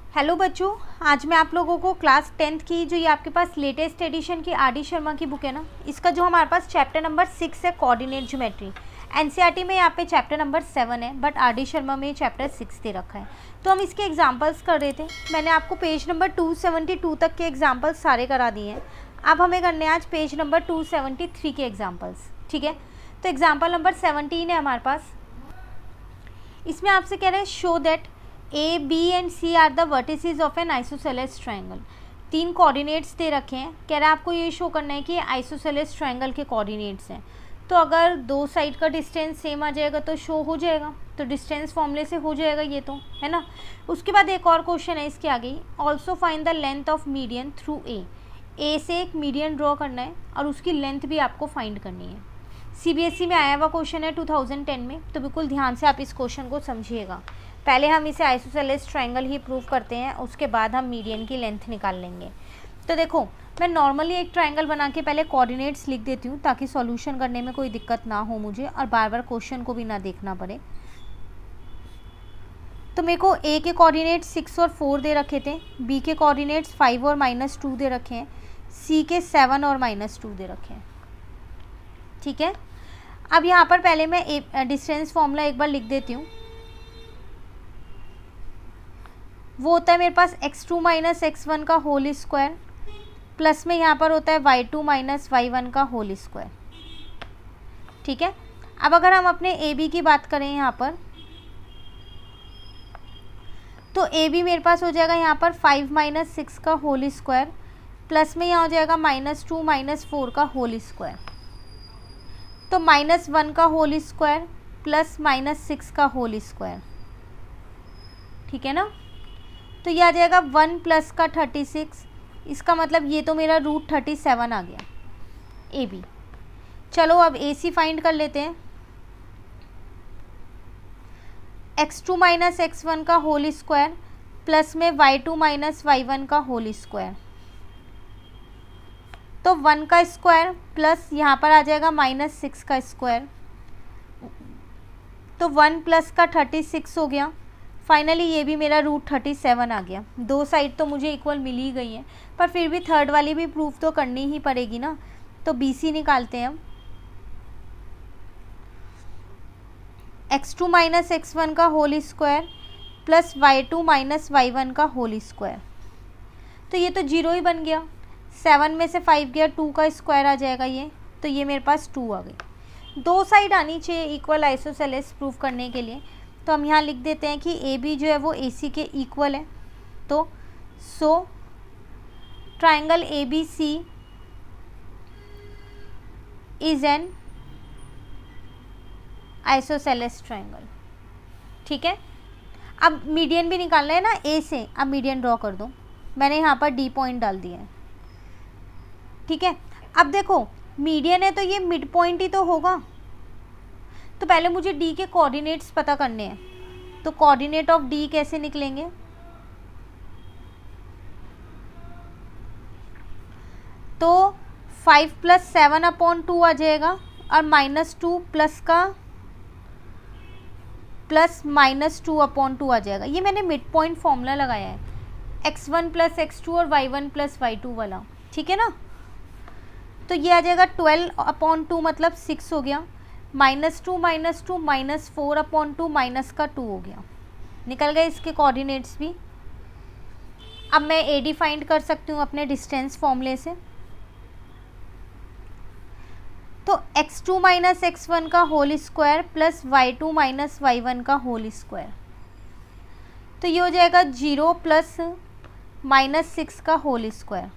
Hello बच्चों, आज मैं आप लोगों को क्लास 10th की जो ये आपके पास लेटेस्ट एडिशन की आर डी शर्मा की बुक है ना, इसका जो हमारे पास चैप्टर नंबर 6 है कोऑर्डिनेट ज्योमेट्री। एनसीईआरटी में यहाँ पे चैप्टर नंबर 7 है, बट आर डी शर्मा में चैप्टर 6 दे रखा है। तो हम इसके एग्जाम्पल्स कर रहे थे। मैंने आपको पेज नंबर 272 तक के एग्जाम्पल्स सारे करा दिए हैं। अब हमें करने हैं आज पेज नंबर 273 के एग्जाम्पल्स। ठीक है, तो एग्जाम्पल नंबर 17 है हमारे पास। इसमें आपसे कह रहे हैं show that A B and C are the vertices of an isosceles triangle. 3 coordinates दे रखे हैं। कह रहा है आपको ये शो करना है कि आइसोसेलेस ट्रायंगल के कोऑर्डिनेट्स हैं। तो अगर दो साइड का डिस्टेंस सेम आ जाएगा तो शो हो जाएगा, तो डिस्टेंस फॉर्मूले से हो जाएगा ये, तो है ना। उसके बाद एक और क्वेश्चन है इसके आगे, also find the length of median through a से एक मीडियन ड्रॉ करना है और उसकी लेंथ भी आपको फाइंड करनी है। सीबीएसई में आया हुआ क्वेश्चन है 2010 में, तो बिल्कुल ध्यान से आप इस क्वेश्चन को समझिएगा। पहले हम इसे आइसोसेलेस ट्रायंगल ही प्रूव करते हैं, उसके बाद हम मीडियन की लेंथ निकाल लेंगे। तो देखो, मैं नॉर्मली एक ट्रायंगल बना के पहले कोऑर्डिनेट्स लिख देती हूँ ताकि सॉल्यूशन करने में कोई दिक्कत ना हो मुझे और बार बार क्वेश्चन को भी ना देखना पड़े। तो मेरे को ए के कोऑर्डिनेट्स 6 और 4 दे रखे थे, बी के कोऑर्डिनेट्स 5 और -2 दे रखे हैं, सी के 7 और -2 दे रखे हैं। ठीक है, अब यहाँ पर पहले मैं डिस्टेंस फॉर्मूला एक बार लिख देती हूँ। वो होता है मेरे पास x2 - x1 का होल स्क्वायर, प्लस में यहाँ पर होता है y2 - y1 का होल स्क्वायर। ठीक है, अब अगर हम अपने AB की बात करें यहाँ पर, तो AB मेरे पास हो जाएगा यहाँ पर 5 - 6 का होल स्क्वायर, प्लस में यहाँ हो जाएगा -2 - 4 का होल स्क्वायर। तो -1 का होल स्क्वायर प्लस -6 का होल स्क्वायर। ठीक है ना, तो ये आ जाएगा 1 प्लस का 36। इसका मतलब ये तो मेरा √37 आ गया ए बी। चलो अब ए सी फाइंड कर लेते हैं। x2 - x1 का होल स्क्वायर प्लस में y2 - y1 का होल स्क्वायर। तो 1 का स्क्वायर प्लस यहाँ पर आ जाएगा -6 का स्क्वायर, तो 1 प्लस का 36 हो गया। फाइनली ये भी मेरा √37 आ गया। दो साइड तो मुझे इक्वल मिल ही गई हैं, पर फिर भी थर्ड वाली भी प्रूफ तो करनी ही पड़ेगी ना। तो BC निकालते हैं हम। x2 - x1 का whole square plus y2 - y1 का होल स्क्वायर। तो ये तो 0 ही बन गया। 7 में से 5 गया, 2 का स्क्वायर आ जाएगा ये, तो ये मेरे पास 2 आ गई। दो साइड आनी चाहिए इक्वल आइसोसेलेस प्रूफ करने के लिए। तो हम यहाँ लिख देते हैं कि AB जो है वो AC के इक्वल है। तो so triangle ABC is an isosceles triangle. ठीक है, अब मीडियन भी निकालना है ना A से। अब मीडियन ड्रॉ कर दो, मैंने यहाँ पर D पॉइंट डाल दिया है। ठीक है, अब देखो मीडियन है तो ये मिड पॉइंट ही तो होगा। तो पहले मुझे D के कोऑर्डिनेट्स पता करने हैं। तो कोऑर्डिनेट ऑफ D कैसे निकलेंगे? तो 5 + 7/2 आ जाएगा और -2 प्लस का प्लस -2/2 आ जाएगा। ये मैंने मिड पॉइंट फॉर्मूला लगाया है, x1 + x2 और y1 + y2 वाला। ठीक है ना, तो ये आ जाएगा 12/2 मतलब 6 हो गया, -2 - 2 -4/2 माइनस का 2 हो गया। निकल गए इसके कोऑर्डिनेट्स भी। अब मैं AD फाइंड कर सकती हूँ अपने डिस्टेंस फॉर्मूले से। तो x2 - x1 का whole square plus y2 - y1 का होल स्क्वायर। तो ये हो जाएगा 0 प्लस -6 का होल स्क्वायर।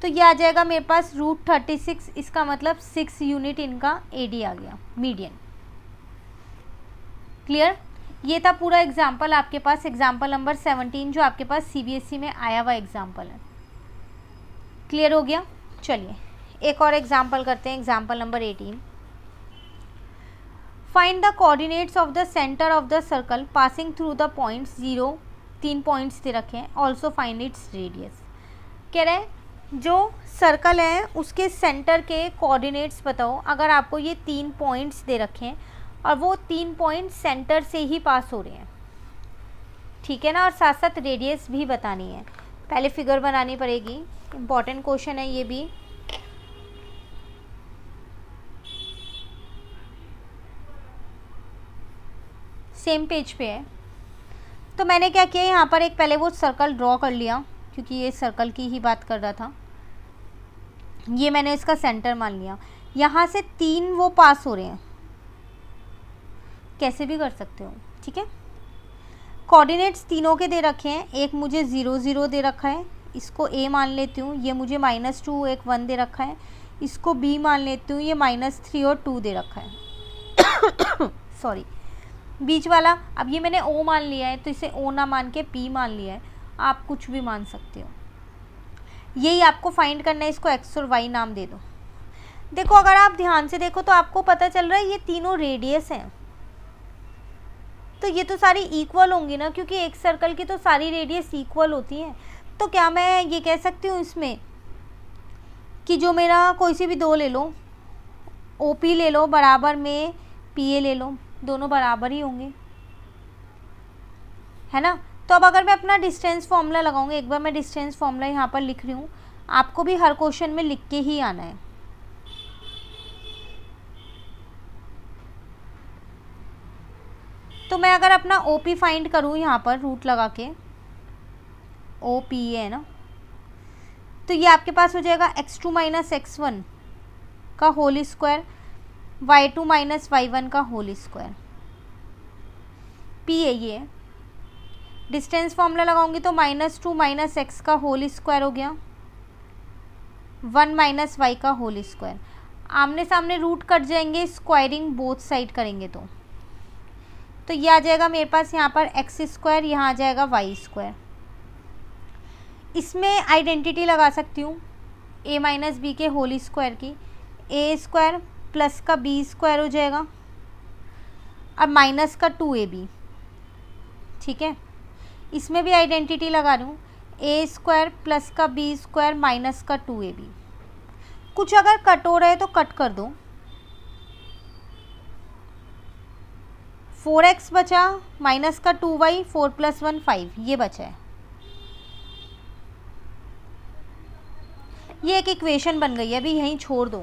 तो ये आ जाएगा मेरे पास √36। इसका मतलब 6 यूनिट इनका AD आ गया, मीडियन। क्लियर? ये था पूरा एग्जाम्पल आपके पास, एग्जाम्पल नंबर 17 जो आपके पास CBSE में आया हुआ एग्जाम्पल है। क्लियर हो गया? चलिए एक और एग्जाम्पल करते हैं, example number 18। Find the coordinates of the centre of the circle passing through the points 0, 3 points दे रखे हैं। Also find its radius. कह रहे हैं जो सर्कल है उसके सेंटर के कोऑर्डिनेट्स बताओ। अगर आपको ये 3 पॉइंट्स दे रखे हैं और वो 3 पॉइंट सेंटर से ही पास हो रहे हैं। ठीक है ना, और साथ साथ रेडियस भी बतानी है। पहले फिगर बनानी पड़ेगी, इम्पॉर्टेंट क्वेश्चन है ये भी। सेम पेज पे है। तो मैंने क्या किया, यहाँ पर एक पहले वो सर्कल ड्रॉ कर लिया, क्योंकि ये सर्कल की ही बात कर रहा था। ये मैंने इसका सेंटर मान लिया। यहाँ से 3 वो पास हो रहे हैं, कैसे भी कर सकते हो, ठीक है। कोऑर्डिनेट्स तीनों के दे रखे हैं। एक मुझे 0 0 दे रखा है, इसको a मान लेती हूँ। ये मुझे -2 एक 1 दे रखा है, इसको b मान लेती हूँ। ये -3 और 2 दे रखा है सॉरी, बीच वाला। अब ये मैंने o मान लिया है, तो इसे o ना मान के p मान लिया है। आप कुछ भी मान सकते हो, यही आपको फाइंड करना है। इसको x और y नाम दे दो। देखो, अगर आप ध्यान से देखो तो आपको पता चल रहा है ये तीनों रेडियस हैं, तो ये तो सारी इक्वल होंगी ना, क्योंकि एक सर्कल की तो सारी रेडियस इक्वल होती हैं। तो क्या मैं ये कह सकती हूँ इसमें कि जो मेरा कोई सी भी 2 ले लो, OP ले लो बराबर में PA ले लो, दोनों बराबर ही होंगे, है ना। तो अब अगर मैं अपना डिस्टेंस फॉर्मूला लगाऊंगी, एक बार मैं डिस्टेंस फॉर्मूला यहाँ पर लिख रही हूँ, आपको भी हर क्वेश्चन में लिख के ही आना है। तो मैं अगर अपना OP फाइंड करूँ यहाँ पर रूट लगा के, OP है ना, तो ये आपके पास हो जाएगा x2 - x1 का होल स्क्वायर, y2 - y1 का होल स्क्वायर। P है ये। डिस्टेंस फॉर्मूला लगाऊंगी तो -2 - x का होल स्क्वायर हो गया, 1 - y का होल स्क्वायर। आमने सामने रूट कट जाएंगे, स्क्वायरिंग बोथ साइड करेंगे तो ये आ जाएगा मेरे पास यहाँ पर x², यहाँ आ जाएगा y²। इसमें आइडेंटिटी लगा सकती हूँ a - b के होल स्क्वायर की। a² प्लस का b² हो जाएगा, और माइनस का 2ab, ठीक है। इसमें भी आइडेंटिटी लगा रही हूँ, a² प्लस का b² माइनस का 2ab। कुछ अगर कट हो रहा है तो कट कर दो। 4x बचा, माइनस का 2y, 4 + 1 5, ये बचा है। ये एक इक्वेशन बन गई है, अभी यहीं छोड़ दो,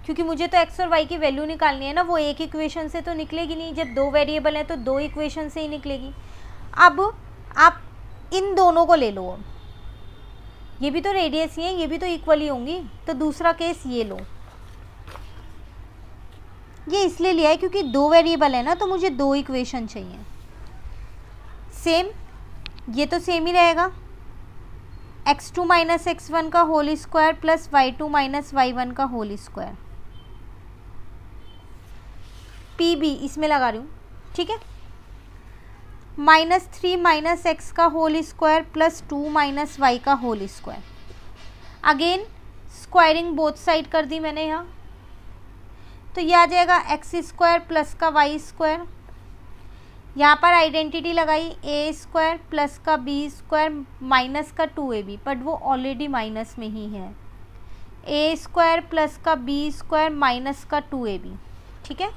क्योंकि मुझे तो x और y की वैल्यू निकालनी है ना। वो एक इक्वेशन से तो निकलेगी नहीं, जब 2 वेरिएबल हैं तो 2 इक्वेशन से ही निकलेगी। अब आप इन दोनों को ले लो, ये भी तो रेडियस ही है, ये भी तो इक्वल ही होंगी। तो दूसरा केस ये लो, ये इसलिए लिया है क्योंकि 2 वेरिएबल है ना, तो मुझे 2 इक्वेशन चाहिए। सेम, ये तो सेम ही रहेगा, x2 - x1 का whole square plus y2 - y1 का होल स्क्वायर। PB इसमें लगा रही हूँ, ठीक है। -3 - x का होल स्क्वायर प्लस 2 - y का whole square. Again squaring both side कर दी मैंने यहाँ, तो यह आ जाएगा x² प्लस का y²। यहाँ पर आइडेंटिटी लगाई, a² प्लस का b² माइनस का 2ab, बट वो ऑलरेडी माइनस में ही है। a² प्लस का b² माइनस का 2ab, ठीक है।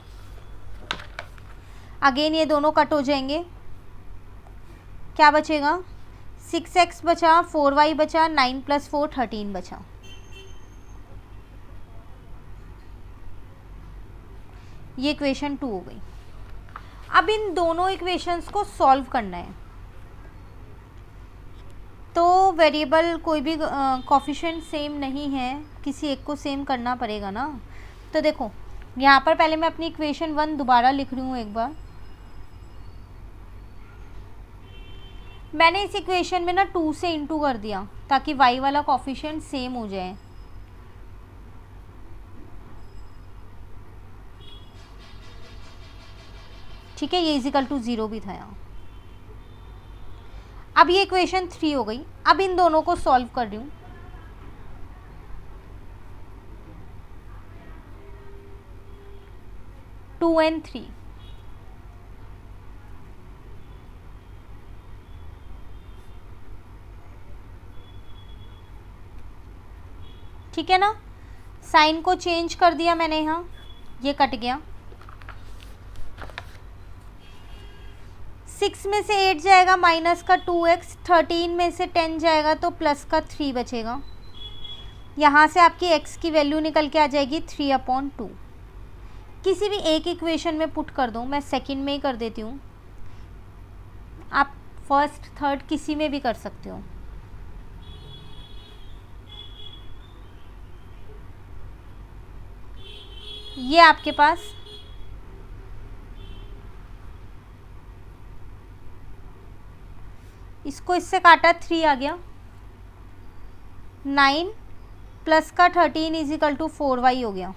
अगेन ये दोनों कट हो जाएंगे, क्या बचेगा, 6x बचा, 4y बचा, 9 + 4 13 बचा। ये इक्वेशन 2 हो गई। अब इन दोनों इक्वेशंस को सॉल्व करना है, तो वेरिएबल कोई भी कोफिशिएंट सेम नहीं है, किसी एक को सेम करना पड़ेगा ना। तो देखो यहाँ पर पहले मैं अपनी इक्वेशन 1 दोबारा लिख रही हूँ एक बार। मैंने इस इक्वेशन में ना 2 से इंटू कर दिया ताकि y वाला कोफिशिएंट सेम हो जाए। ठीक है, ये = 0 भी था यहाँ। अब ये इक्वेशन 3 हो गई। अब इन दोनों को सॉल्व कर रही हूँ। टू एंड 3, ठीक है ना। साइन को चेंज कर दिया मैंने, यहाँ ये कट गया। 6 में से 8 जाएगा माइनस का 2x, 13 में से 10 जाएगा तो प्लस का 3 बचेगा। यहाँ से आपकी x की वैल्यू निकल के आ जाएगी 3/2। किसी भी एक इक्वेशन में पुट कर दो, मैं सेकंड में ही कर देती हूँ, आप फर्स्ट थर्ड किसी में भी कर सकते हो। ये आपके पास इसको इससे काटा 3 आ गया, 9 प्लस का 13 इजिकल टू 4y हो गया।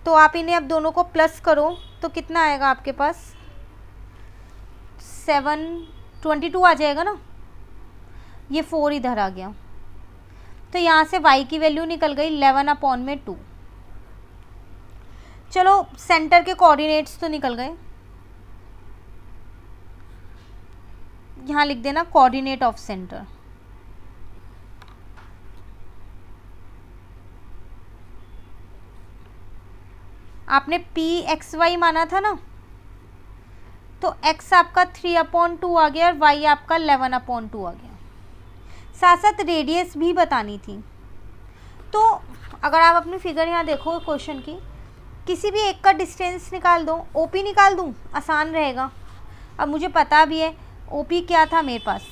तो आप इन्हें अब दोनों को प्लस करो तो कितना आएगा आपके पास, 722 आ जाएगा ना, ये 4 इधर आ गया। तो यहाँ से y की वैल्यू निकल गई 11/2। चलो सेंटर के कोऑर्डिनेट्स तो निकल गए, यहाँ लिख देना कोऑर्डिनेट ऑफ सेंटर। आपने pxy माना था ना, तो x आपका 3/2 आ गया और y आपका 11/2 आ गया। साथ साथ रेडियस भी बतानी थी। तो अगर आप अपनी फिगर यहाँ देखो क्वेश्चन की, किसी भी एक का डिस्टेंस निकाल दो, OP निकाल दूँ, आसान रहेगा। अब मुझे पता भी है OP क्या था मेरे पास,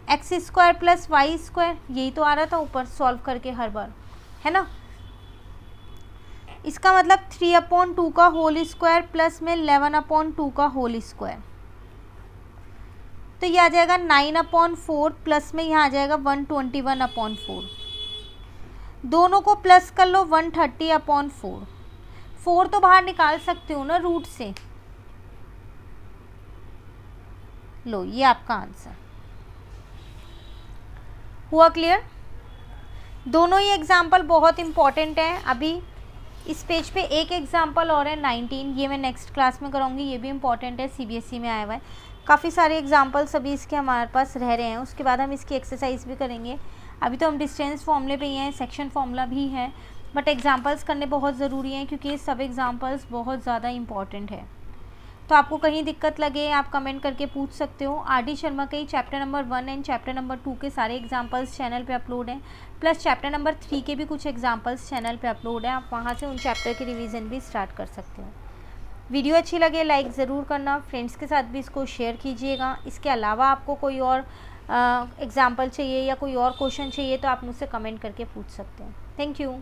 x² + y², यही तो आ रहा था ऊपर सॉल्व करके हर बार, है ना। इसका मतलब 3/2 का होल स्क्वायर प्लस में 11/2 का होल स्क्वायर, तो ये आ जाएगा 9/4 प्लस में यहाँ आ जाएगा 121/4। दोनों को प्लस कर लो 130/4। 4 तो बाहर निकाल सकते हो ना रूट से। लो ये आपका आंसर हुआ। क्लियर। दोनों ही एग्जाम्पल बहुत इंपॉर्टेंट हैं। अभी इस पेज पे एक एग्जाम्पल और है 19, ये मैं नेक्स्ट क्लास में कराऊंगी, ये भी इम्पॉर्टेंट है, CBSE में आया हुआ है। काफ़ी सारे एग्जाम्पल्स अभी इसके हमारे पास रह रहे हैं, उसके बाद हम इसकी एक्सरसाइज भी करेंगे। अभी तो हम डिस्टेंस फॉर्मूले पे ही हैं, सेक्शन फॉर्मूला भी है, बट एग्जाम्पल्स करने बहुत ज़रूरी हैं क्योंकि ये सब एग्जाम्पल्स बहुत ज़्यादा इंपॉर्टेंट है। तो आपको कहीं दिक्कत लगे आप कमेंट करके पूछ सकते हो। RD शर्मा के chapter number 1 and chapter number 2 के सारे एग्जाम्पल्स चैनल पे अपलोड हैं, प्लस चैप्टर नंबर 3 के भी कुछ एग्जाम्पल्स चैनल पे अपलोड हैं। आप वहाँ से उन चैप्टर की रिवीजन भी स्टार्ट कर सकते हो। वीडियो अच्छी लगे लाइक ज़रूर करना, फ्रेंड्स के साथ भी इसको शेयर कीजिएगा। इसके अलावा आपको कोई और एग्जाम्पल चाहिए या कोई और क्वेश्चन चाहिए तो आप मुझसे कमेंट करके पूछ सकते हो। Thank you.